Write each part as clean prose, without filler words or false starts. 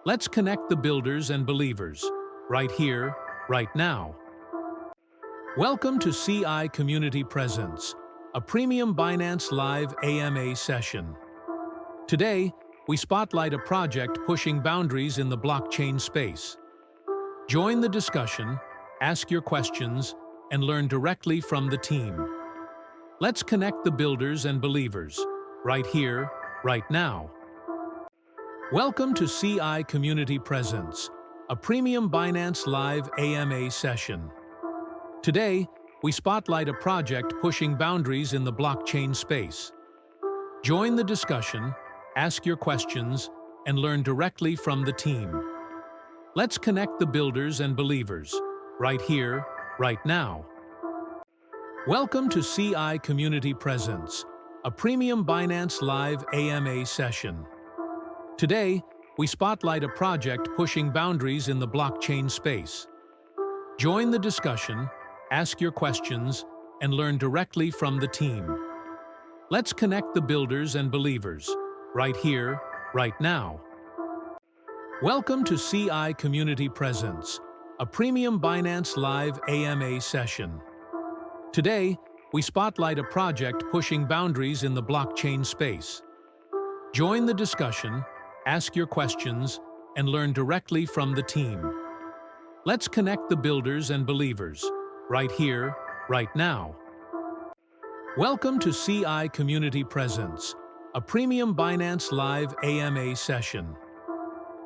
Let's connect the builders and believers, right here, right now. Welcome to CI Community Presence, a premium Binance Live AMA session. Today, we spotlight a project pushing boundaries in the blockchain space. Join the discussion, ask your questions, and learn directly from the team. Let's connect the builders and believers, right here, right now. Welcome to CI Community Presence, a premium Binance Live AMA session. Today, we spotlight a project pushing boundaries in the blockchain space. Join the discussion, ask your questions, and learn directly from the team. Let's connect the builders and believers, right here, right now. Welcome to CI Community Presence, a premium Binance Live AMA session. Today, we spotlight a project pushing boundaries in the blockchain space. Join the discussion, ask your questions, and learn directly from the team. Let's connect the builders and believers, right here, right now. Welcome to CI Community Presence, a premium Binance Live AMA session. Today, we spotlight a project pushing boundaries in the blockchain space. Join the discussion, ask your questions, and learn directly from the team. Let's connect the builders and believers, right here, right now. Welcome to CI Community Presence, a premium Binance Live AMA session.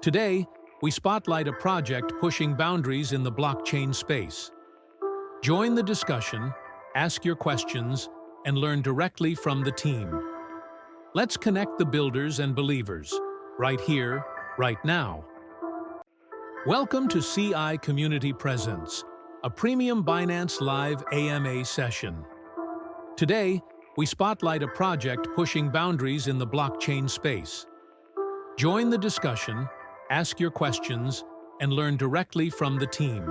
Today, we spotlight a project pushing boundaries in the blockchain space. Join the discussion, ask your questions, and learn directly from the team. Let's connect the builders and believers, right here, right now. Welcome to CI Community Presence, a premium Binance Live AMA session. Today, we spotlight a project pushing boundaries in the blockchain space. Join the discussion, ask your questions, and learn directly from the team.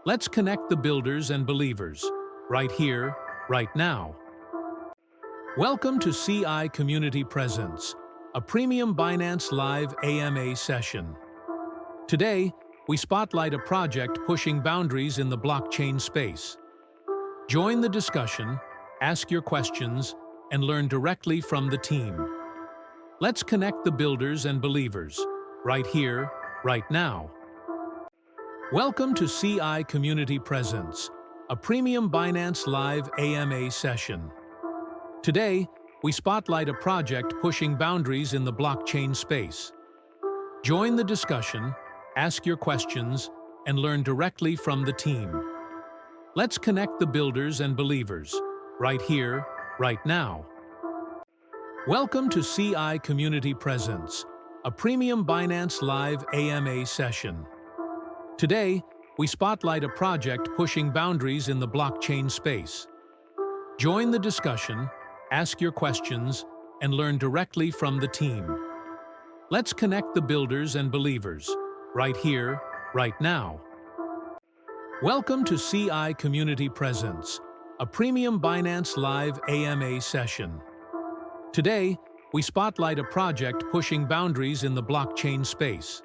Let's connect the builders and believers, right here, right now. Welcome to CI Community Presence, a premium Binance Live AMA session. Today, we spotlight a project pushing boundaries in the blockchain space. Join the discussion, ask your questions, and learn directly from the team. Let's connect the builders and believers, right here, right now. Welcome to CI Community Presence, a premium Binance Live AMA session. Today, we spotlight a project pushing boundaries in the blockchain space. Join the discussion, ask your questions, and learn directly from the team. Let's connect the builders and believers, right here, right now. Welcome to CI Community Presence, a premium Binance Live AMA session. Today, we spotlight a project pushing boundaries in the blockchain space. Join the discussion, ask your questions, and learn directly from the team. Let's connect the builders and believers, right here, right now. Welcome to CI Community Presence, a premium Binance Live AMA session. Today, we spotlight a project pushing boundaries in the blockchain space.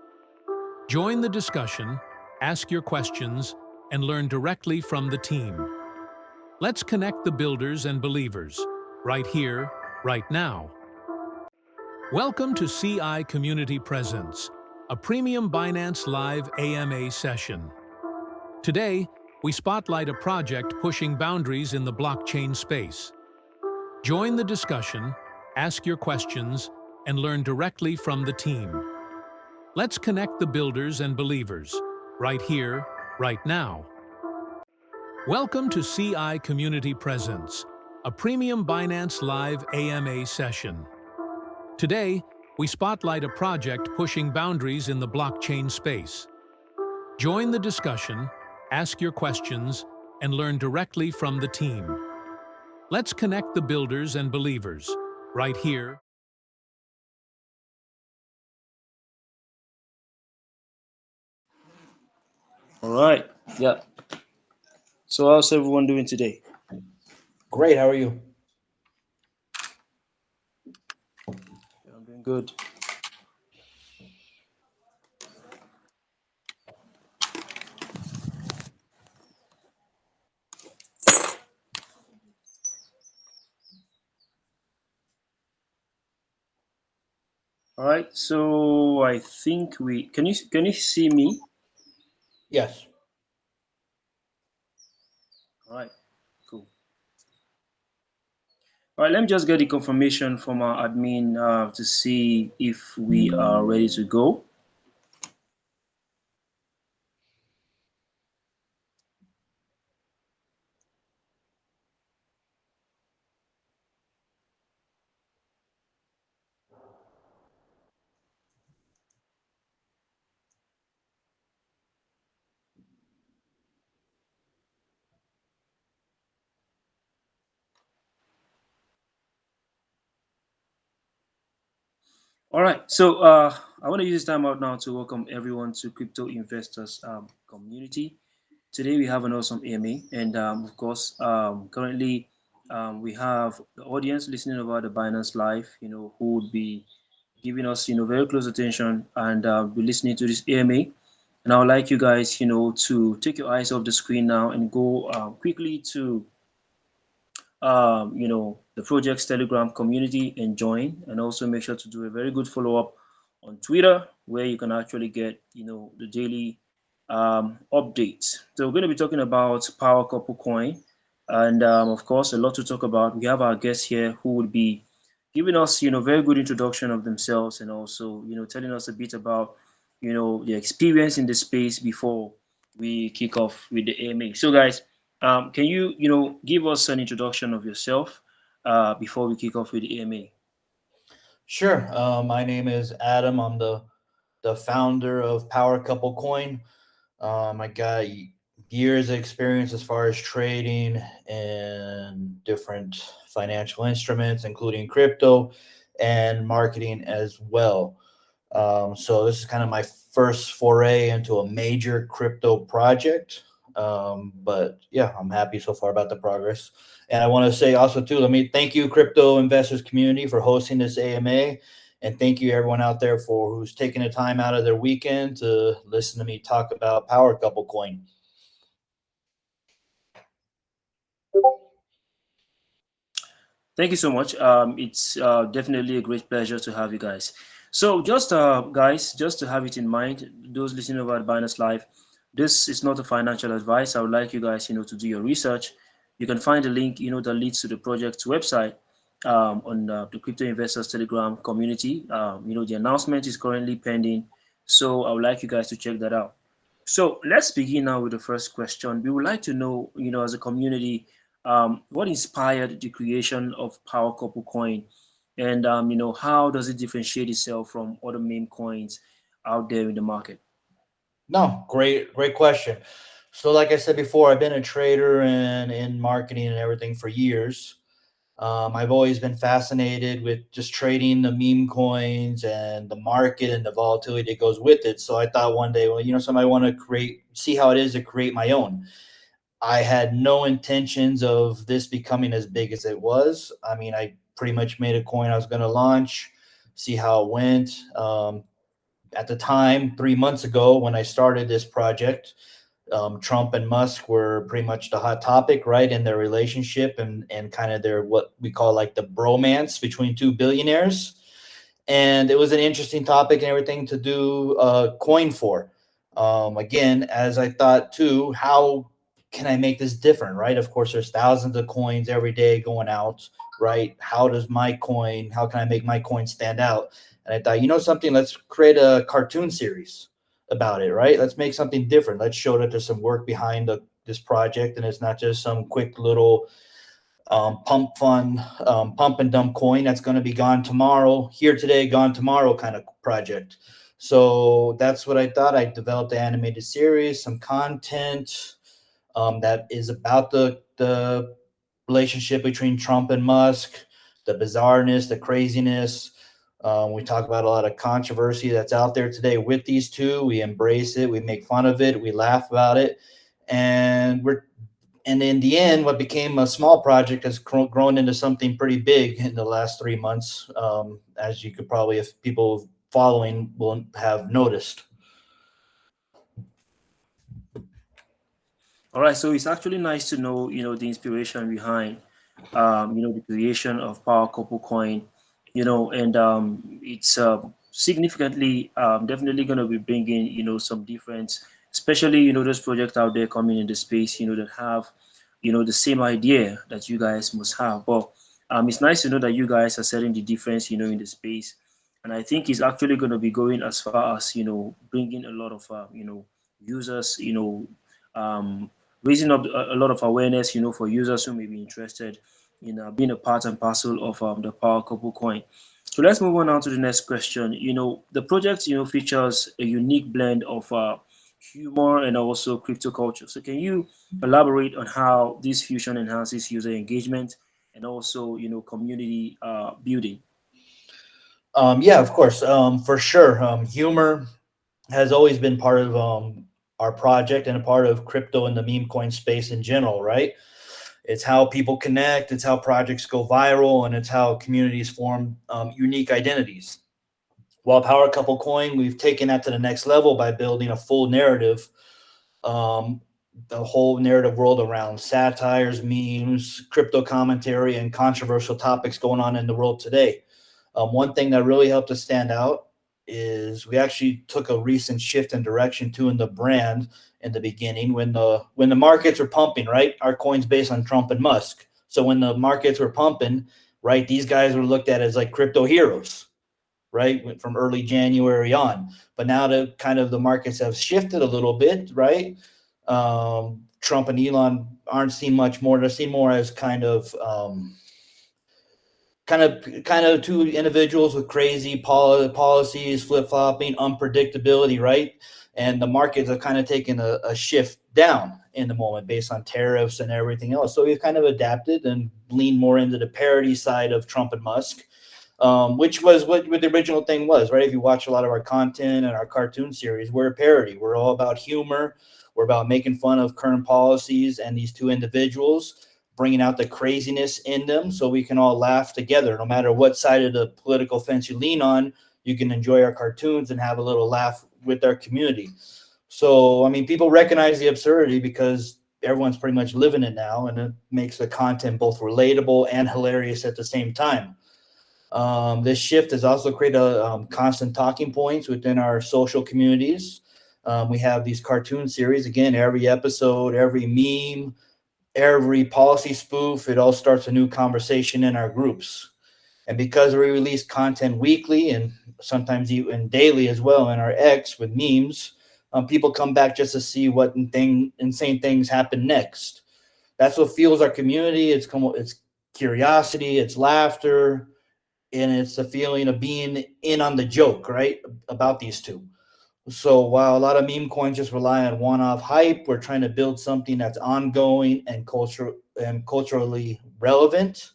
Join the discussion, ask your questions, and learn directly from the team. Let's connect the builders and believers, right here, right now. Welcome to CI Community Presence, a premium Binance Live AMA session. Today, we spotlight a project pushing boundaries in the blockchain space. Join the discussion, ask your questions, and learn directly from the team. Let's connect the builders and believers, right here, right now. Welcome to CI Community Presence, a premium Binance Live AMA session. Today, we spotlight a project pushing boundaries in the blockchain space. Join the discussion, ask your questions, and learn directly from the team. Let's connect the builders and believers, right here. All right. Yeah. So how's everyone doing today? Great, how are you? I'm doing good. All right. So I think we can you see me? Yes. All right. Cool. All right. Let me just get the confirmation from our admin to see if we are ready to go. All right. So I want to use this time out now to welcome everyone to Crypto Investors Community. Today we have an awesome AMA, and of course, currently we have the audience listening about the Binance Live. Who would be giving us very close attention and be listening to this AMA. And I would like you guys to take your eyes off the screen now and go quickly to the project's Telegram community and join. And also make sure to do a very good follow up on Twitter, where you can actually get the daily updates. So we're going to be talking about Power Couple Coin, and of course, a lot to talk about. We have our guests here who will be giving us very good introduction of themselves, and also telling us a bit about the experience in the space before we kick off with the AMA. So guys, can you, give us an introduction of yourself before we kick off with the AMA? Sure. My name is Adam. I'm the founder of Power Couple Coin. I got years of experience as far as trading and different financial instruments, including crypto and marketing as well. So this is kind of my first foray into a major crypto project. But yeah, I'm happy so far about the progress. And I want to say also too, let me thank you, crypto investors community, for hosting this AMA. And thank you everyone out there for who's taking the time out of their weekend to listen to me talk about Power Couple Coin. Thank you so much. It's definitely a great pleasure to have you guys. So, just guys, just to have it in mind, those listening over at Binance Live, this is not a financial advice. I would like you guys, to do your research. You can find the link, that leads to the project's website on the Crypto Investors Telegram community. The announcement is currently pending, so I would like you guys to check that out. So let's begin now with the first question. We would like to know, as a community, what inspired the creation of Power Couple Coin, and how does it differentiate itself from other meme coins out there in the market? No, great question. So like I said before, I've been a trader and in marketing and everything for years. I've always been fascinated with just trading the meme coins and the market and the volatility that goes with it. So I thought one day, well, somebody want to see how it is to create my own. I had no intentions of this becoming as big as it was. I mean, I pretty much made a coin I was going to launch, see how it went. At the time, 3 months ago, when I started this project, Trump and Musk were pretty much the hot topic, right, in their relationship and kind of their what we call like the bromance between two billionaires. And it was an interesting topic and everything to do coin for. Again, as I thought too, how can I make this different, right? Of course, there's thousands of coins every day going out, right? How can I make my coin stand out? And I thought, something, let's create a cartoon series about it, right? Let's make something different. Let's show that there's some work behind this project and it's not just some quick little pump and dump coin that's going to be gone tomorrow, here today, gone tomorrow kind of project. So that's what I thought. I developed an animated series, some content that is about the relationship between Trump and Musk, the bizarreness, the craziness. We talk about a lot of controversy that's out there today with these two. We embrace it, we make fun of it, we laugh about it, and and in the end, what became a small project has grown into something pretty big in the last 3 months, as you could probably, if people following will have noticed. All right, so it's actually nice to know, the inspiration behind, the creation of Power Couple Coin, and it's significantly definitely going to be bringing some difference, especially those projects out there coming in the space that have the same idea that you guys must have. But it's nice to know that you guys are setting the difference in the space, and I think it's actually going to be going as far as bringing a lot of users, um, raising up a lot of awareness for users who may be interested in being a part and parcel of the Power Couple coin. So let's move on now to the next question. The project features a unique blend of humor and also crypto culture. So can you elaborate on how this fusion enhances user engagement and also community building? Yeah, of course, for sure. Humor has always been part of our project and a part of crypto and the meme coin space in general, right? It's how people connect, it's how projects go viral, and it's how communities form unique identities. While Power Couple Coin, we've taken that to the next level by building a full narrative, um, the whole narrative world around satires, memes, crypto commentary, and controversial topics going on in the world today. One thing that really helped us stand out is we actually took a recent shift in direction too in the brand in the beginning when the markets were pumping, right? Our coin's based on Trump and Musk. So when the markets were pumping, right, these guys were looked at as like crypto heroes, right? From early January on. But now the markets have shifted a little bit, right? Trump and Elon aren't seen much more. They're seen more as kind of two individuals with crazy policies, flip flopping, unpredictability, right? And the markets are kind of taking a shift down in the moment based on tariffs and everything else. So we've kind of adapted and leaned more into the parody side of Trump and Musk, which was what the original thing was, right? If you watch a lot of our content and our cartoon series, we're a parody. We're all about humor. We're about making fun of current policies and these two individuals, bringing out the craziness in them so we can all laugh together. No matter what side of the political fence you lean on, you can enjoy our cartoons and have a little laugh with our community. So, I mean, people recognize the absurdity because everyone's pretty much living it now, and it makes the content both relatable and hilarious at the same time. This shift has also created constant talking points within our social communities. We have these cartoon series, again, every episode, every meme, every policy spoof, it all starts a new conversation in our groups. And because we release content weekly and sometimes even daily as well in our X with memes, people come back just to see what insane things happen next. That's what fuels our community. It's curiosity, it's laughter, and it's a feeling of being in on the joke, right? About these two. So while a lot of meme coins just rely on one-off hype, we're trying to build something that's ongoing and culturally relevant.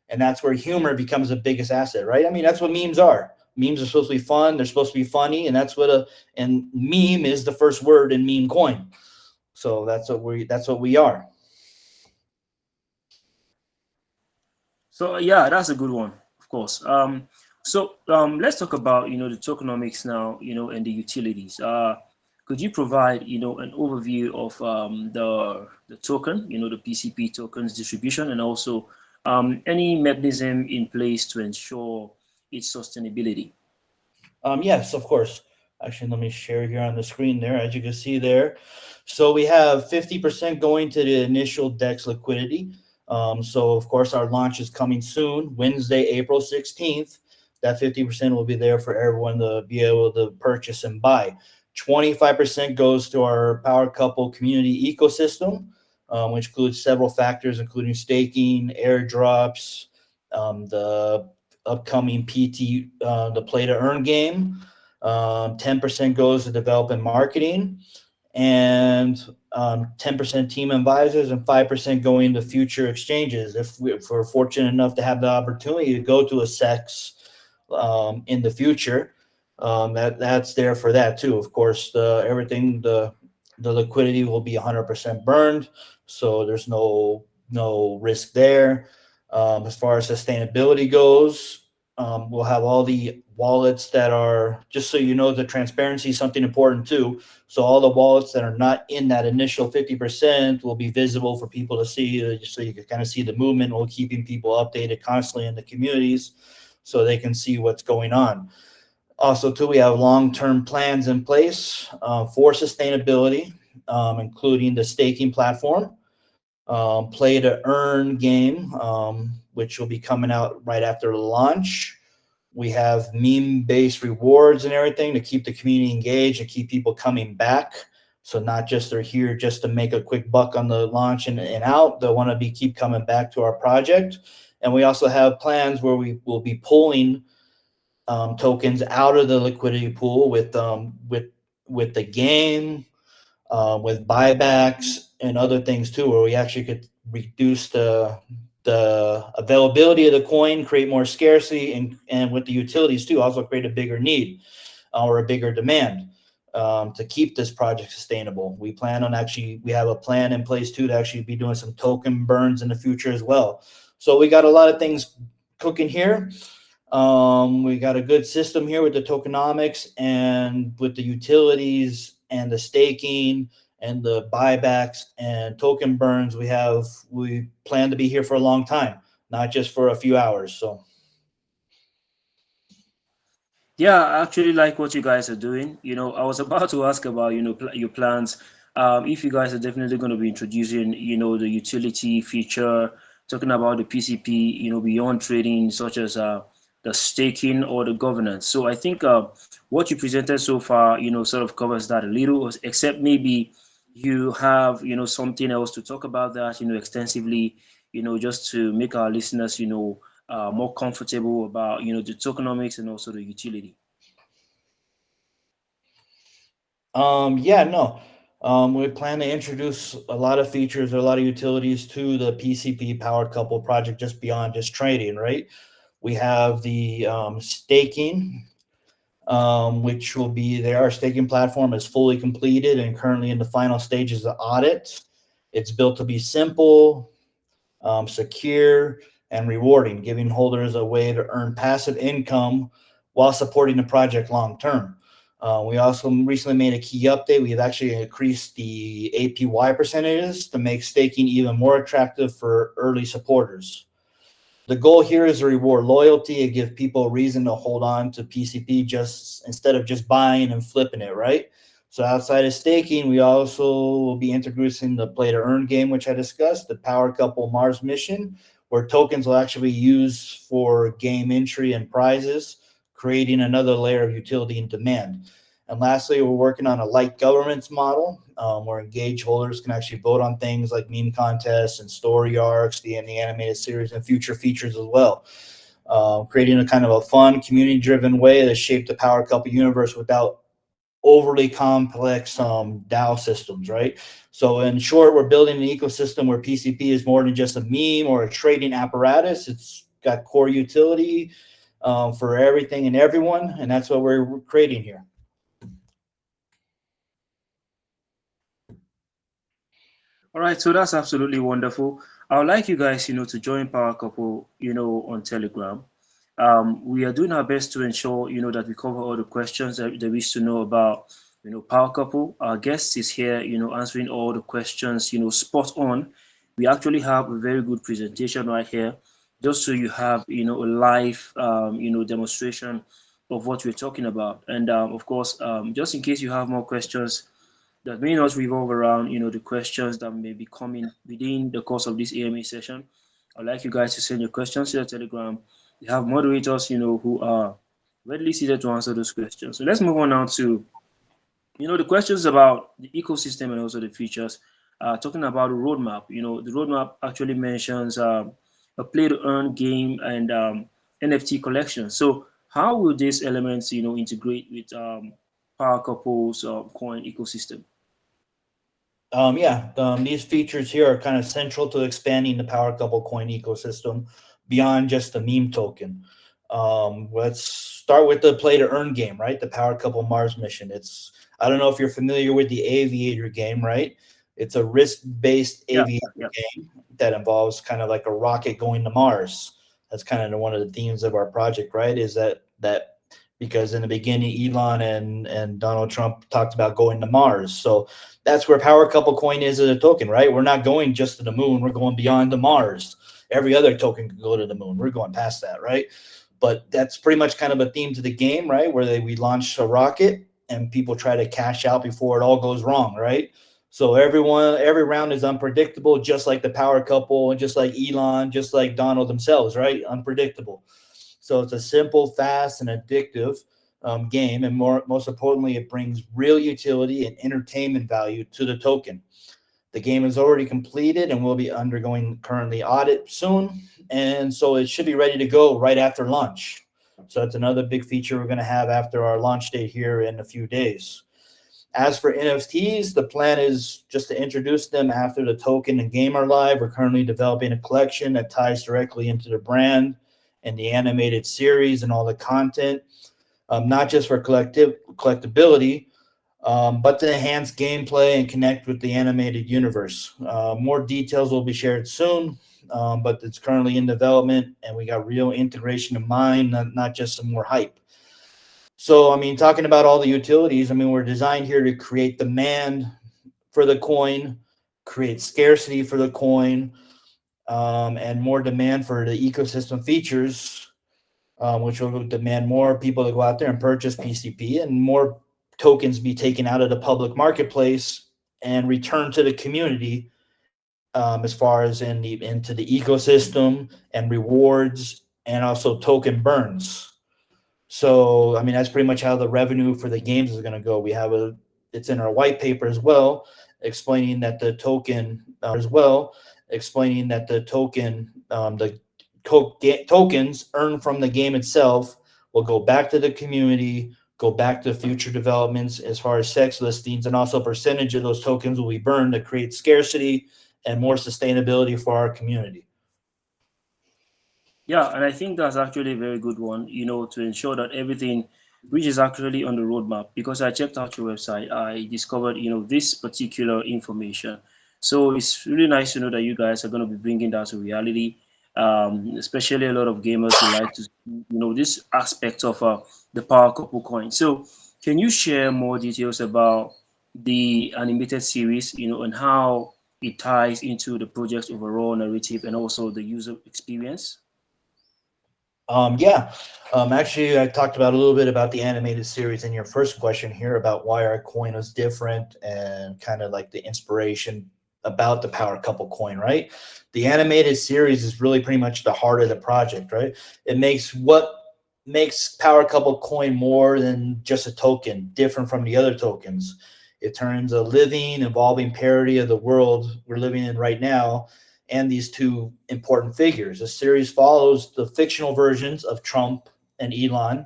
And that's where humor becomes the biggest asset, right? I mean, that's what memes are. Memes are supposed to be fun, they're supposed to be funny, and and meme is the first word in meme coin. So that's what we are. So yeah, that's a good one, of course. So let's talk about the tokenomics now, and the utilities. Could you provide an overview of the token, the PCP tokens distribution, and also any mechanism in place to ensure its sustainability? Yes, of course. Actually, let me share here on the screen there, as you can see there. So we have 50% going to the initial DEX liquidity. So of course, our launch is coming soon, Wednesday, April 16th. That 50% will be there for everyone to be able to purchase and buy. 25% goes to our Power Couple community ecosystem, which includes several factors, including staking, airdrops, the upcoming PT, the play to earn game. 10% goes to development marketing, and 10% team advisors, and 5% going to future exchanges. If we're fortunate enough to have the opportunity to go to a SEX in the future, that's there for that too. Of course, the liquidity will be 100% burned, so there's no risk there. As far as sustainability goes, we'll have all the wallets that are, just so you know, the transparency is something important too. So all the wallets that are not in that initial 50% will be visible for people to see, so you can kind of see the movement. We're keeping people updated constantly in the communities so they can see what's going on. Also, too, we have long-term plans in place for sustainability, including the staking platform, play to earn game, which will be coming out right after the launch. We have meme-based rewards and everything to keep the community engaged and keep people coming back. So not just they're here just to make a quick buck on the launch and out. They want to be keep coming back to our project. And we also have plans where we will be pulling tokens out of the liquidity pool with the game, with buybacks and other things too, where we actually could reduce the availability of the coin, create more scarcity, and with the utilities too, also create a bigger need or a bigger demand to keep this project sustainable. We have a plan in place too to actually be doing some token burns in the future as well. So we got a lot of things cooking here. We got a good system here with the tokenomics and with the utilities and the staking and the buybacks and token burns. We plan to be here for a long time, not just for a few hours. So Yeah, I actually like what you guys are doing. I was about to ask about, your plans. If you guys are definitely going to be introducing, the utility feature, talking about the PCP, beyond trading, such as the staking or the governance. So I think what you presented so far, sort of covers that a little, except maybe you have, something else to talk about that, extensively, just to make our listeners, more comfortable about the tokenomics and also the utility. yeah, no. We plan to introduce a lot of features, a lot of utilities to the PCP powered couple project just beyond just trading, right? We have the staking, which will be there. Our staking platform is fully completed and currently in the final stages of audit. It's built to be simple, secure, and rewarding, giving holders a way to earn passive income while supporting the project long term. We also recently made a key update. We've actually increased the APY percentages to make staking even more attractive for early supporters. The goal here is to reward loyalty and give people a reason to hold on to PCP just instead of just buying and flipping it, right? So outside of staking, we also will be introducing the play to earn game, which I discussed, the Power Couple Mars mission, where tokens will actually be used for game entry and prizes, creating another layer of utility and demand. And lastly, we're working on a light governance model where engaged holders can actually vote on things like meme contests and story arcs, the animated series, and future features as well. Creating a kind of a fun, community-driven way to shape the Power Couple universe without overly complex DAO systems, right? So in short, we're building an ecosystem where PCP is more than just a meme or a trading apparatus. It's got core utility for everything and everyone, and that's what we're creating here. All right, so that's absolutely wonderful. I would like you guys, to join Power Couple, on Telegram. We are doing our best to ensure, that we cover all the questions that they wish to know about, Power Couple. Our guest is here, answering all the questions, spot on. We actually have a very good presentation right here, just so you have, a live, demonstration of what we're talking about. And of course, just in case you have more questions that may not revolve around, the questions that may be coming within the course of this AMA session. I'd like you guys to send your questions to the Telegram. We have moderators, who are readily seated to answer those questions. So let's move on now to, the questions about the ecosystem and also the features. Talking about the roadmap, the roadmap actually mentions a play to earn game and NFT collection. So how will these elements, integrate with Power Couple's coin ecosystem? These features here are kind of central to expanding the Power Couple coin ecosystem beyond just the meme token. Let's start with the play to earn game, right? The Power Couple Mars mission. I don't know if you're familiar with the Aviator game, right? It's a risk-based Yeah, aviator yeah. game that involves kind of like a rocket going to Mars. That's kind of one of the themes of our project, right? Is that because in the beginning, Elon and Donald Trump talked about going to Mars. So that's where Power Couple Coin is as a token, right? We're not going just to the moon. We're going beyond the Mars. Every other token can go to the moon. We're going past that, right? But that's pretty much kind of a theme to the game, right? Where we launch a rocket and people try to cash out before it all goes wrong, right? So every round is unpredictable, just like the power couple, and just like Elon, just like Donald themselves, right? Unpredictable. So it's a simple, fast, and addictive game, and most importantly, it brings real utility and entertainment value to the token. The game is already completed and will be undergoing currently audit soon, and so it should be ready to go right after launch. So that's another big feature we're going to have after our launch date here in a few days. As for NFTs, the plan is just to introduce them after the token and game are live. We're currently developing a collection that ties directly into the brand and the animated series and all the content, not just for collectability, but to enhance gameplay and connect with the animated universe. More details will be shared soon, but it's currently in development, and we got real integration in mind, not just some more hype. So, I mean, talking about all the utilities, I mean, we're designed here to create demand for the coin, create scarcity for the coin, and more demand for the ecosystem features, which will demand more people to go out there and purchase PCP, and more tokens be taken out of the public marketplace and returned to the community, as far as into the ecosystem and rewards, and also token burns. So, I mean, that's pretty much how the revenue for the games is going to go. It's in our white paper as well, explaining that the token, tokens earned from the game itself will go back to the community, go back to future developments as far as sex listings, and also a percentage of those tokens will be burned to create scarcity and more sustainability for our community. Yeah, and I think that's actually a very good one, to ensure that everything which is actually on the roadmap. Because I checked out your website, I discovered, this particular information. So it's really nice to know that you guys are going to be bringing that to reality. Especially a lot of gamers who like to, this aspect of the power couple coin. So can you share more details about the animated series, and how it ties into the project's overall narrative and also the user experience? Yeah. Actually, I talked about a little bit about the animated series in your first question here about why our coin was different and kind of like the inspiration about the Power Couple coin, right? The animated series is really pretty much the heart of the project, right? It makes what makes Power Couple coin more than just a token, different from the other tokens. It turns a living, evolving parody of the world we're living in right now and these two important figures. The series follows the fictional versions of Trump and Elon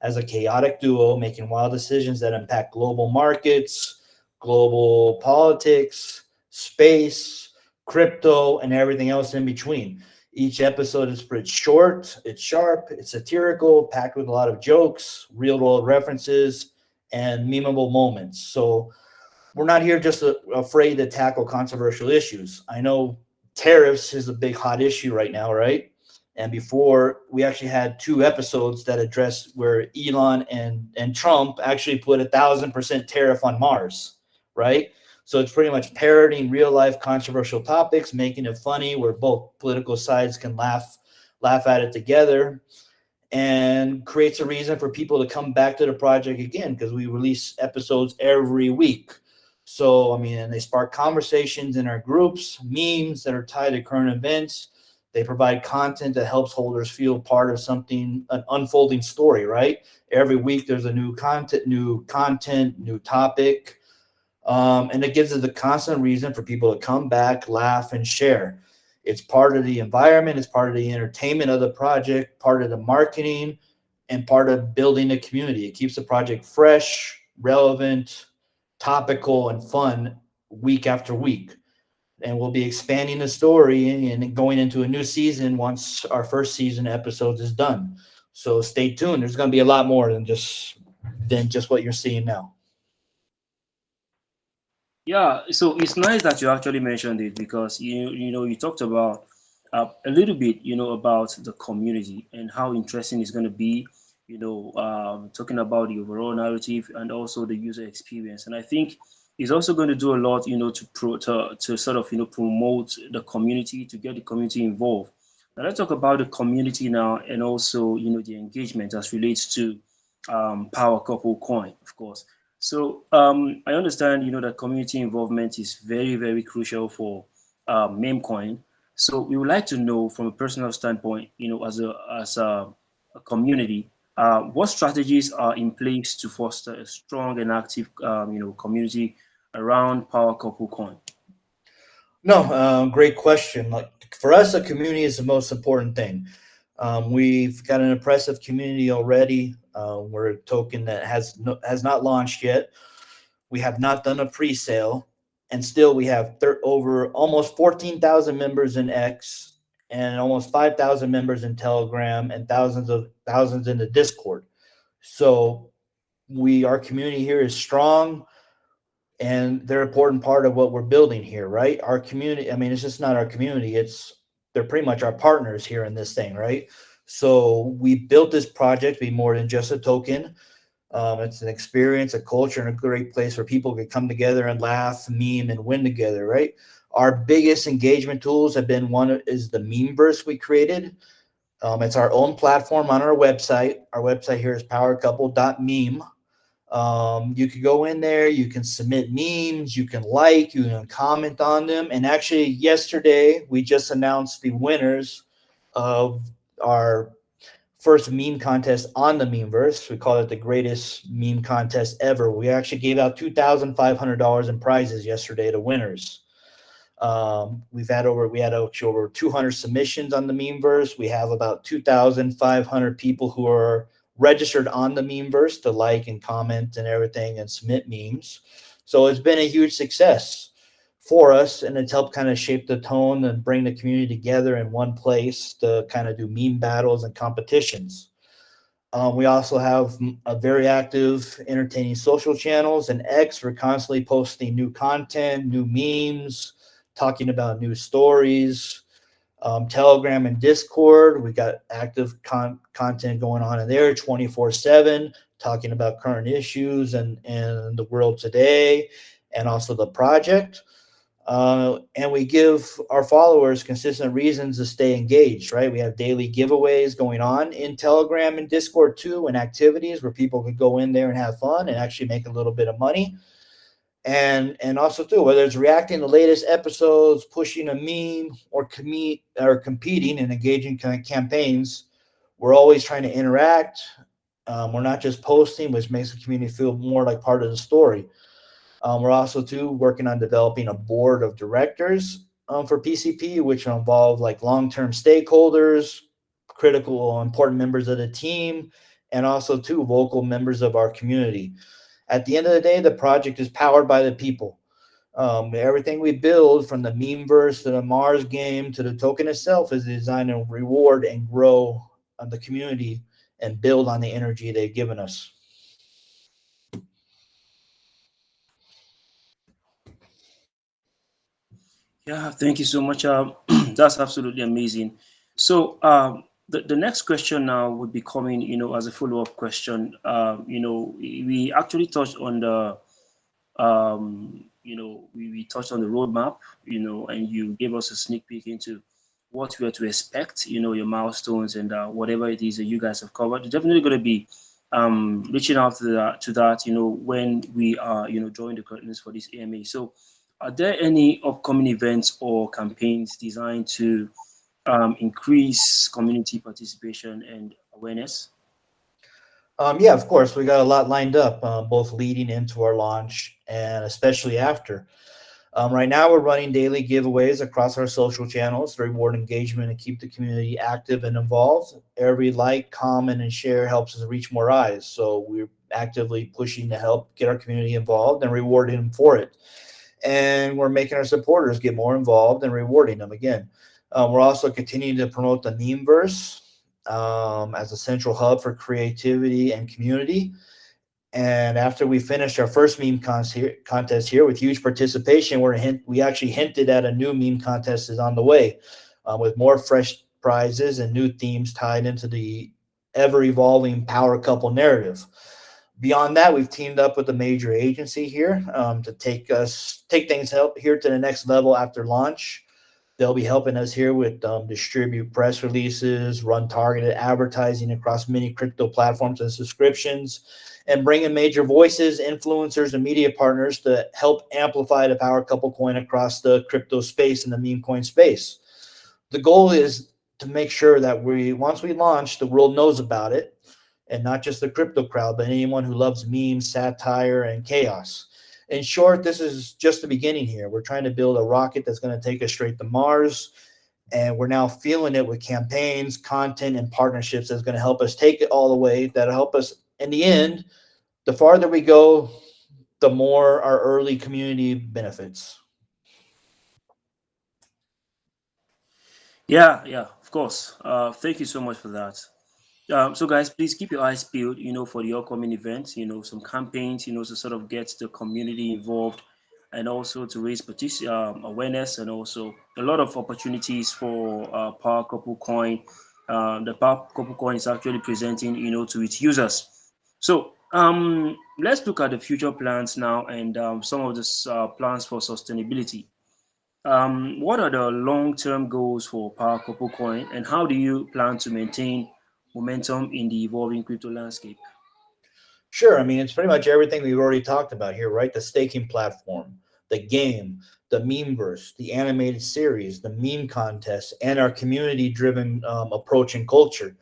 as a chaotic duo making wild decisions that impact global markets, global politics, space, crypto, and everything else in between. Each episode is pretty short, it's sharp, it's satirical, packed with a lot of jokes, real world references, and memeable moments. So we're not here just afraid to tackle controversial issues. I know tariffs is a big hot issue right now, right? And before we actually had two episodes that addressed where Elon and Trump actually put 1,000% tariff on Mars, right? So it's pretty much parodying real life controversial topics, making it funny where both political sides can laugh at it together, and creates a reason for people to come back to the project again because we release episodes every week. So, I mean, and they spark conversations in our groups, memes that are tied to current events. They provide content that helps holders feel part of something, an unfolding story, right? Every week there's a new topic, and it gives us a constant reason for people to come back, laugh, and share. It's part of the environment, it's part of the entertainment of the project, part of the marketing, and part of building a community. It keeps the project fresh, relevant, topical, and fun week after week. And we'll be expanding the story and going into a new season once our first season episodes is done. So stay tuned. There's going to be a lot more than just what you're seeing now. Yeah, so it's nice that you actually mentioned it because you talked about a little bit about the community and how interesting it's going to be. Talking about the overall narrative and also the user experience, and I think it's also going to do a lot to sort of promote the community, to get the community involved. Now let's talk about the community now, and also the engagement as relates to Power Couple Coin, of course. So I understand that community involvement is very, very crucial for memecoin. So we would like to know from a personal standpoint, as a community, what strategies are in place to foster a strong and active community around Power Couple Coin? No, great question. Like for us, the community is the most important thing. We've got an impressive community already. We're a token that has not launched yet. We have not done a pre-sale, and still we have over almost 14,000 members in X and almost 5,000 members in Telegram and thousands in the Discord. So our community here is strong, and they're an important part of what we're building here, right? Our community, I mean, it's just not our community, they're pretty much our partners here in this thing, right? So we built this project to be more than just a token. It's an experience, a culture, and a great place where people can come together and laugh, meme, and win together, right? Our biggest engagement tools have been, one is the memeverse we created. It's our own platform on our website. Our website here is powercouple.meme. You can go in there, you can submit memes, you can comment on them. And actually, yesterday we just announced the winners of our first meme contest on the memeverse. We call it the greatest meme contest ever. We actually gave out $2,500 in prizes yesterday to winners. We had actually over 200 submissions on the memeverse. We have about 2,500 people who are registered on the memeverse to like and comment and everything and submit memes. So it's been a huge success for us, and it's helped kind of shape the tone and bring the community together in one place to kind of do meme battles and competitions. We also have a very active, entertaining social channels. And X, we're constantly posting new content, new memes, talking about new stories. Telegram and Discord, we got active content going on in there 24/7, talking about current issues and the world today, and also the project. And we give our followers consistent reasons to stay engaged, right? We have daily giveaways going on in Telegram and Discord too, and activities where people could go in there and have fun and actually make a little bit of money. And also too, whether it's reacting to latest episodes, pushing a meme, or competing and engaging campaigns, we're always trying to interact. We're not just posting, which makes the community feel more like part of the story. We're also too working on developing a board of directors for PCP, which will involve like long-term stakeholders, critical important members of the team, and also too vocal members of our community. At the end of the day, the project is powered by the people. Everything we build, from the memeverse to the Mars game to the token itself, is designed to reward and grow the community and build on the energy they've given us. Yeah, thank you so much. That's absolutely amazing. So the next question now would be coming, as a follow-up question. We actually touched on we touched on the roadmap, and you gave us a sneak peek into what we are to expect, your milestones and whatever it is that you guys have covered. Definitely going to be reaching out to that, when we are, drawing the curtains for this AMA. So are there any upcoming events or campaigns designed to increase community participation and awareness? Yeah, of course, we got a lot lined up, both leading into our launch and especially after. Right now, we're running daily giveaways across our social channels to reward engagement and keep the community active and involved. Every like, comment, and share helps us reach more eyes. So we're actively pushing to help get our community involved and rewarding them for it. And we're making our supporters get more involved and rewarding them again. We're also continuing to promote the memeverse as a central hub for creativity and community. And after we finished our first meme contest here with huge participation, we actually hinted at a new meme contest is on the way, with more fresh prizes and new themes tied into the ever-evolving power couple narrative. Beyond that, we've teamed up with a major agency here to take things here to the next level after launch. They'll be helping us here with distribute press releases, run targeted advertising across many crypto platforms and subscriptions, and bring in major voices, influencers, and media partners to help amplify the power couple coin across the crypto space and the meme coin space. The goal is to make sure that once we launch, the world knows about it, and not just the crypto crowd, but anyone who loves memes, satire, and chaos. In short, this is just the beginning here. We're trying to build a rocket that's going to take us straight to Mars, and we're now feeling it with campaigns, content, and partnerships that's going to help us take it all the way. That'll help us in the end. The farther we go, the more our early community benefits. Yeah, yeah, of course. Thank you so much for that. So guys, please keep your eyes peeled, for the upcoming events, some campaigns, to sort of get the community involved and also to raise awareness, and also a lot of opportunities for Power Couple Coin. The Power Couple Coin is actually presenting, to its users. So let's look at the future plans now, and some of the plans for sustainability. What are the long-term goals for Power Couple Coin, and how do you plan to maintain momentum in the evolving crypto landscape? Sure. I mean, it's pretty much everything we've already talked about here, right? The staking platform, the game, the memeverse, the animated series, the meme contest, and our community-driven approach and culture.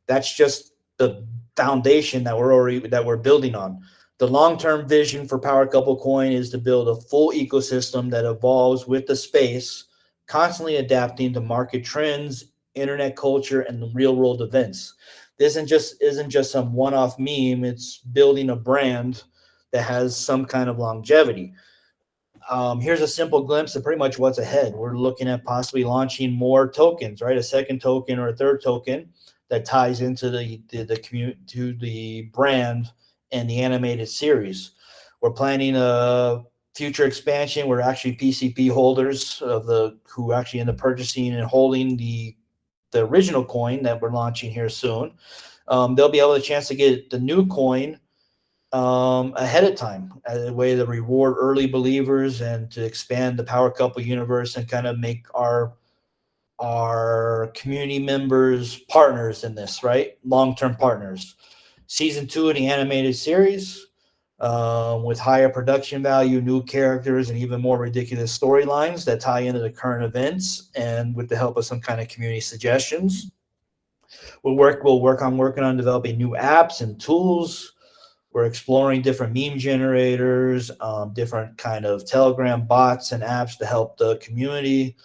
That's just the foundation that we're building on. The long-term vision for Power Couple Coin is to build a full ecosystem that evolves with the space, constantly adapting to market trends, internet culture, and the real-world events. This isn't just some one-off meme. It's building a brand that has some kind of longevity. Here's a simple glimpse of pretty much what's ahead. We're looking at possibly launching more tokens, right? A second token or a third token that ties into the community, to the brand and the animated series. We're planning a future expansion. We're actually PCP holders of the who actually end up purchasing and holding the original coin that we're launching here soon. They'll be able to chance to get the new coin ahead of time as a way to reward early believers and to expand the power couple universe and kind of make our community members partners in this, right? Long-term partners. Season 2 of the animated series, with higher production value, new characters, and even more ridiculous storylines that tie into the current events, and with the help of some kind of community suggestions. We'll work on working on developing new apps and tools. We're exploring different meme generators, different kind of Telegram bots and apps to help the community,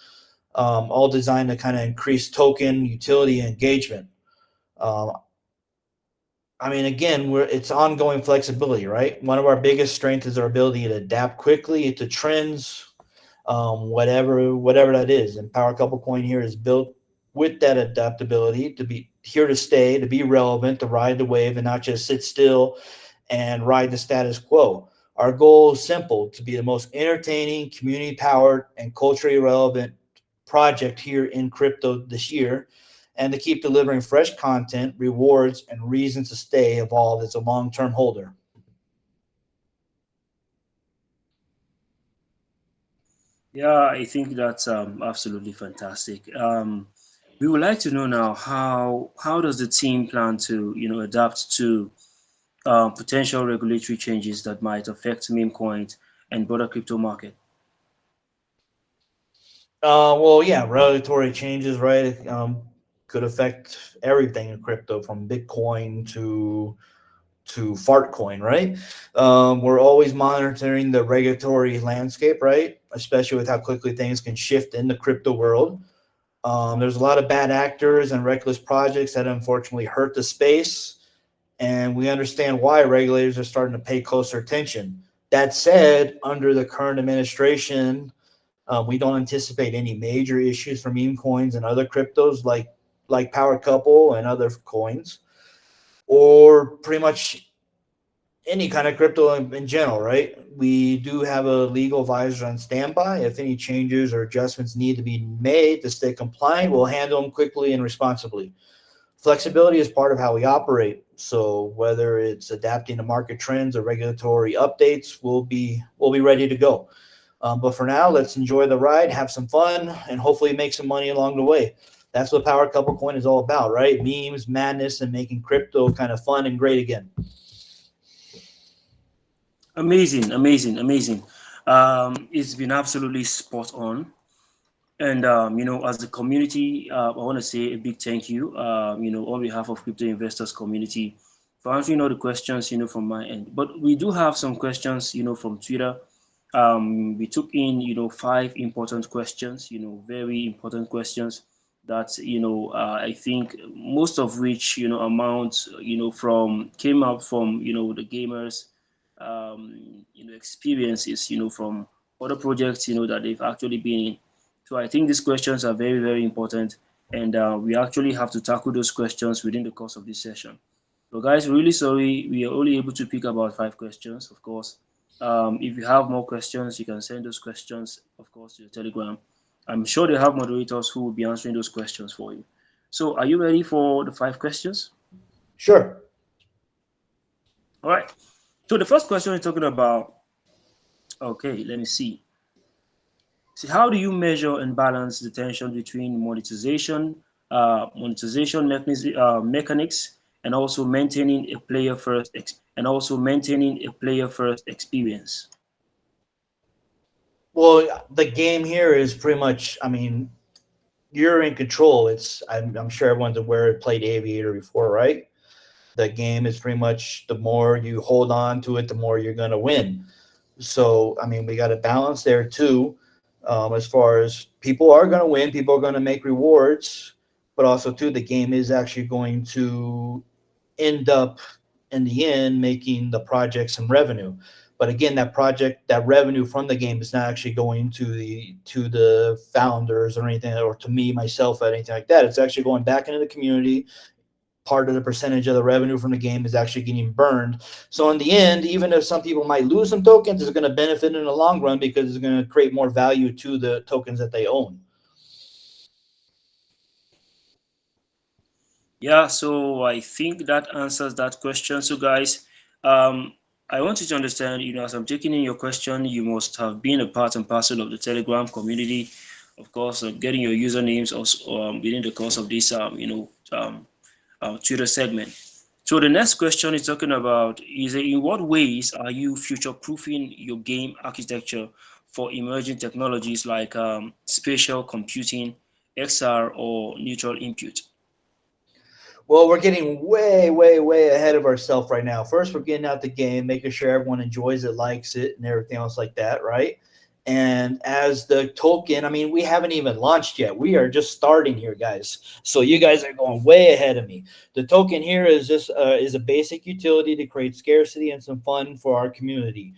all designed to kind of increase token utility and engagement. Um, I mean, again, it's ongoing flexibility, right? One of our biggest strengths is our ability to adapt quickly to trends, whatever that is. And Power Couple Coin here is built with that adaptability to be here to stay, to be relevant, to ride the wave, and not just sit still and ride the status quo. Our goal is simple: to be the most entertaining, community powered, and culturally relevant project here in crypto this year, and to keep delivering fresh content, rewards, and reasons to stay involved as a long term holder. Yeah, I think that's absolutely fantastic. We would like to know now, how does the team plan to adapt to potential regulatory changes that might affect meme coins and broader crypto market? Well, yeah, regulatory changes, right? Could affect everything in crypto from Bitcoin to Fartcoin, right? We're always monitoring the regulatory landscape, right? Especially with how quickly things can shift in the crypto world. There's a lot of bad actors and reckless projects that unfortunately hurt the space, and we understand why regulators are starting to pay closer attention. That said, under the current administration, we don't anticipate any major issues for meme coins and other cryptos like Power Couple and other coins, or pretty much any kind of crypto in general, right? We do have a legal advisor on standby. If any changes or adjustments need to be made to stay compliant, we'll handle them quickly and responsibly. Flexibility is part of how we operate. So whether it's adapting to market trends or regulatory updates, we'll be ready to go. But for now, let's enjoy the ride, have some fun, and hopefully make some money along the way. That's what Power Couple Coin is all about, right? Memes, madness, and making crypto kind of fun and great again. Amazing, amazing, amazing. It's been absolutely spot on. And as a community, I want to say a big thank you, on behalf of crypto investors community, for answering all the questions, from my end. But we do have some questions, from Twitter. We took in, five important questions, very important questions that, I think most of which, amount, from came up from, the gamers, experiences, from other projects, that they've actually been in. So I think these questions are very, very important, and we actually have to tackle those questions within the course of this session. So, guys, really sorry we are only able to pick about five questions. Of course, if you have more questions, you can send those questions, of course, to the Telegram. I'm sure they have moderators who will be answering those questions for you. So, are you ready for the five questions? Sure. All right. So the first question is talking about. Okay, let me see. See, how do you measure and balance the tension between monetization mechanics, and also maintaining a player first experience? Well, the game here is pretty much, I mean, you're in control. I'm sure everyone's aware of played Aviator before, right? The game is pretty much the more you hold on to it, the more you're going to win. So, I mean, we got a balance there too. As far as people are going to win, people are going to make rewards, but also too, the game is actually going to end up in the end making the project some revenue. But again, that revenue from the game is not actually going to the founders or anything, or to me myself or anything like that. It's actually going back into the community. Part of the percentage of the revenue from the game is actually getting burned. So in the end, even if some people might lose some tokens, it's going to benefit in the long run because it's going to create more value to the tokens that they own. Yeah, so I think that answers that question. So, guys, um, I want you to understand, as I'm taking in your question, you must have been a part and parcel of the Telegram community, of course, getting your usernames also within the course of this, Twitter segment. So the next question is talking about is in what ways are you future proofing your game architecture for emerging technologies like spatial computing, XR, or neutral input? Well, we're getting way, way, way ahead of ourselves right now. First, we're getting out the game, making sure everyone enjoys it, likes it, and everything else like that, right? And as the token, I mean, we haven't even launched yet. We are just starting here, guys. So you guys are going way ahead of me. The token here is a basic utility to create scarcity and some fun for our community.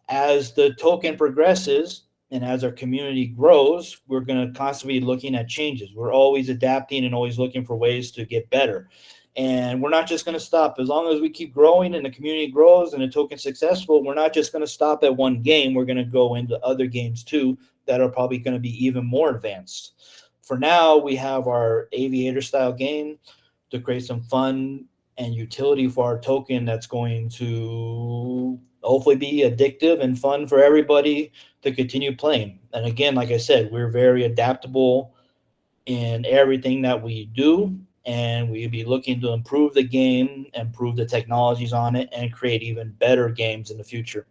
As the token progresses and as our community grows, we're going to constantly be looking at changes. We're always adapting and always looking for ways to get better. And we're not just going to stop. As long as we keep growing and the community grows and the token's successful, we're not just going to stop at one game. We're going to go into other games too that are probably going to be even more advanced. For now, we have our aviator style game to create some fun and utility for our token that's going to hopefully be addictive and fun for everybody to continue playing. And again, like I said, we're very adaptable in everything that we do, and we'll be looking to improve the game, improve the technologies on it, and create even better games in the future.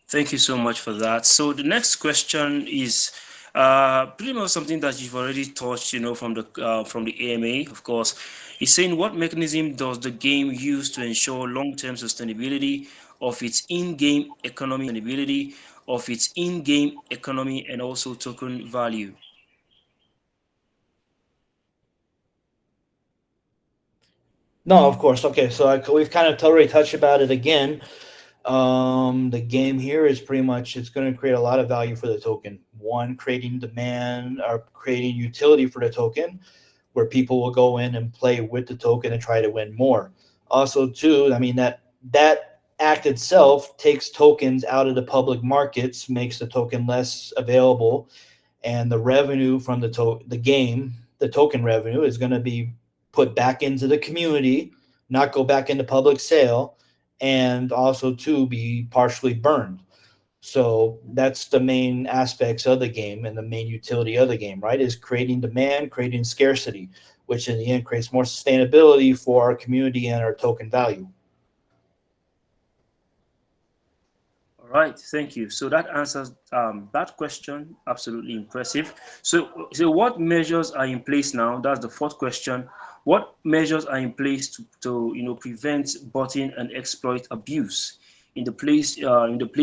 Thank you so much for that. So the next question is pretty much something that you've already touched, from the AMA, of course. It's saying what mechanism does the game use to ensure long-term sustainability of its in-game economy and also token value? No, of course. Okay, so we've kind of already touched about it again. The game here is pretty much it's going to create a lot of value for the token. One, creating demand or creating utility for the token, where people will go in and play with the token and try to win more. Also, too, I mean that act itself takes tokens out of the public markets, makes the token less available, and the revenue from the game, the token revenue, is going to be put back into the community, not go back into public sale, and also to be partially burned. So that's the main aspects of the game and the main utility of the game, right? Is creating demand, creating scarcity, which in the end creates more sustainability for our community and our token value. All right, thank you. So that answers that question. Absolutely impressive. So what measures are in place now? That's the fourth question. What measures are in place to prevent botting and exploit abuse in the play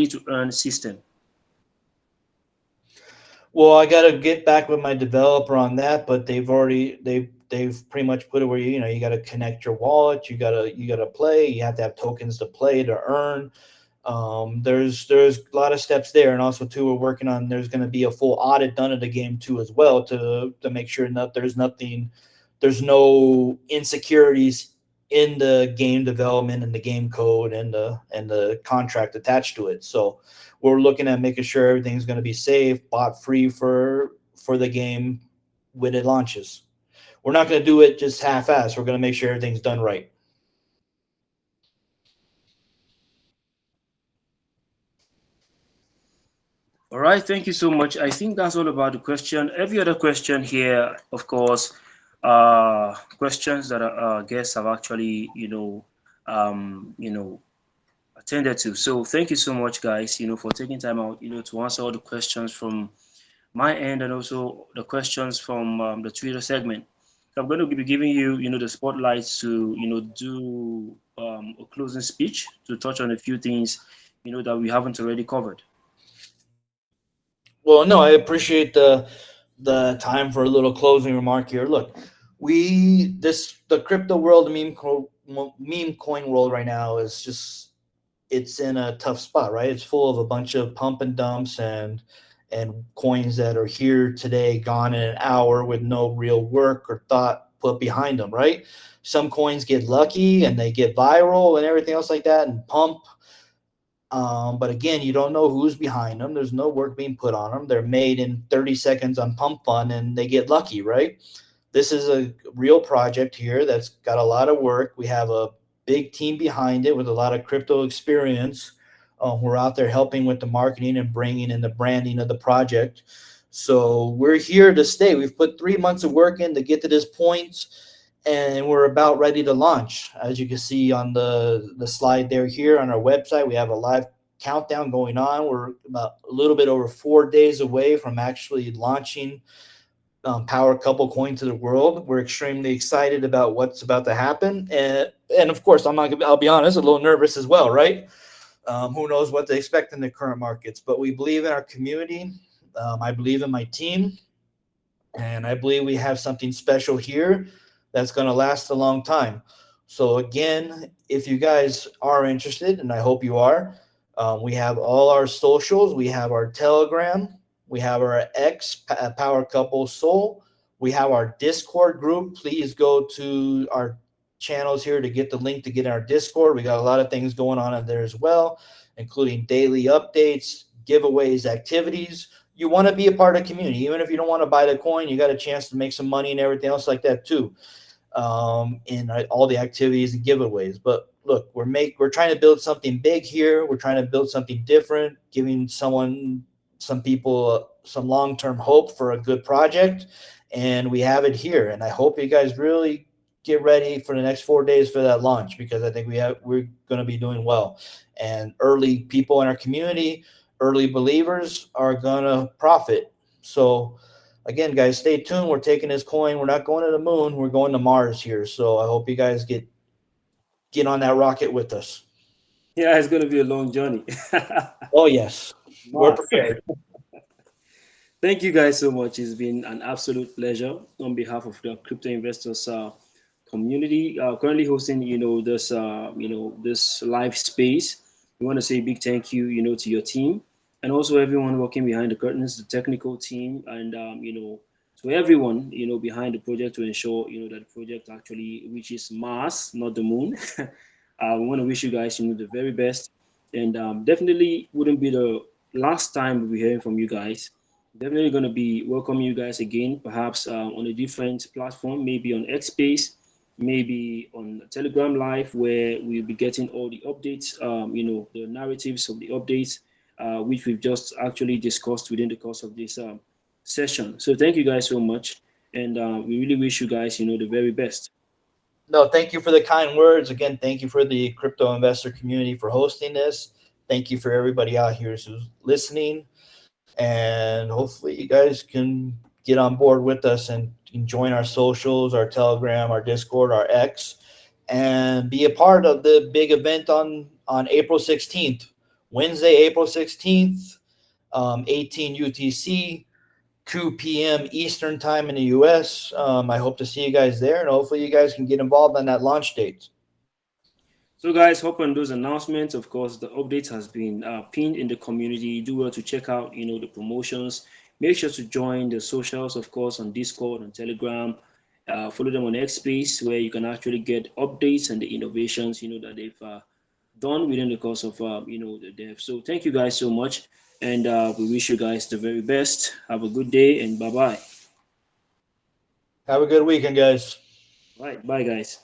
to earn system? Well, I got to get back with my developer on that, but they've pretty much put it where you got to connect your wallet, you got to play, you have to have tokens to play to earn. There's a lot of steps there, and also too, we're working on. There's going to be a full audit done of the game too, as well, to make sure that there's no insecurities in the game development and the game code and the contract attached to it. So we're looking at making sure everything's going to be safe, bot free for the game when it launches. We're not going to do it just half-ass. We're going to make sure everything's done right. All right, thank you so much. I think that's all about the question. Every other question here, of course, questions that our guests have actually, attended to. So thank you so much, guys, for taking time out, to answer all the questions from my end and also the questions from the Twitter segment. So I'm going to be giving you, the spotlight to, do a closing speech to touch on a few things, that we haven't already covered. Well, no, I appreciate the time for a little closing remark here. Look, the crypto world, meme coin world right now is just it's in a tough spot, right? It's full of a bunch of pump and dumps and coins that are here today, gone in an hour with no real work or thought put behind them, right? Some coins get lucky and they get viral and everything else like that and pump. But again, you don't know who's behind them. There's no work being put on them. They're made in 30 seconds on Pump Fun and they get lucky, right? This is a real project here that's got a lot of work. We have a big team behind it with a lot of crypto experience. We're out there helping with the marketing and bringing in the branding of the project. So we're here to stay. We've put 3 months of work in to get to this point, and we're about ready to launch. As you can see on the slide there here on our website, we have a live countdown going on. We're about a little bit over 4 days away from actually launching Power Couple Coin to the world. We're extremely excited about what's about to happen, and of course, I'll be honest, a little nervous as well, right? Who knows what to expect in the current markets? But we believe in our community. I believe in my team, and I believe we have something special here that's going to last a long time. So again, if you guys are interested, and I hope you are, we have all our socials. We have our Telegram. We have our X Power Couple Soul. We have our Discord group. Please go to our channels here to get the link to get in our Discord. We got a lot of things going on in there as well, including daily updates, giveaways, activities. You want to be a part of the community. Even if you don't want to buy the coin, you got a chance to make some money and everything else like that too, in all the activities and giveaways. But look, we're trying to build something big here. We're trying to build something different, giving some people some long-term hope for a good project, and we have it here. And I hope you guys really get ready for the next 4 days for that launch, because I think we're going to be doing well. And early people in our community, early believers are going to profit. So again, guys, stay tuned. We're taking this coin. We're not going to the moon. We're going to Mars here. So I hope you guys get on that rocket with us. Yeah, it's going to be a long journey. Oh yes, we're Mars. prepared. Thank you guys so much. It's been an absolute pleasure on behalf of the crypto investors community. Currently hosting, this live space. We want to say a big thank you, to your team and also everyone working behind the curtains, the technical team, and to everyone, behind the project to ensure, that the project actually reaches Mars, not the moon. We want to wish you guys, the very best, and definitely wouldn't be the last time we'll be hearing from you guys. Definitely going to be welcoming you guys again, perhaps on a different platform, maybe on X Space, maybe on Telegram Live, where we'll be getting all the updates, the narratives of the updates, which we've just actually discussed within the course of this session. So thank you guys so much, and we really wish you guys, the very best. No, thank you for the kind words. Again, thank you for the crypto investor community for hosting this. Thank you for everybody out here who's listening. And hopefully you guys can get on board with us and join our socials, our Telegram, our Discord, our X, and be a part of the big event on April 16th, Wednesday, April 16th, 18 UTC, 2 p.m. Eastern time in the US. I hope to see you guys there, and hopefully you guys can get involved on that launch date. So guys, hope on those announcements. Of course, the update has been pinned in the community. Do well to check out, the promotions. Make sure to join the socials, of course, on Discord and Telegram. Follow them on X Space, where you can actually get updates and the innovations, that they've done within the course of, the dev. So thank you guys so much, and we wish you guys the very best. Have a good day, and bye bye. Have a good weekend, guys. Right, bye guys.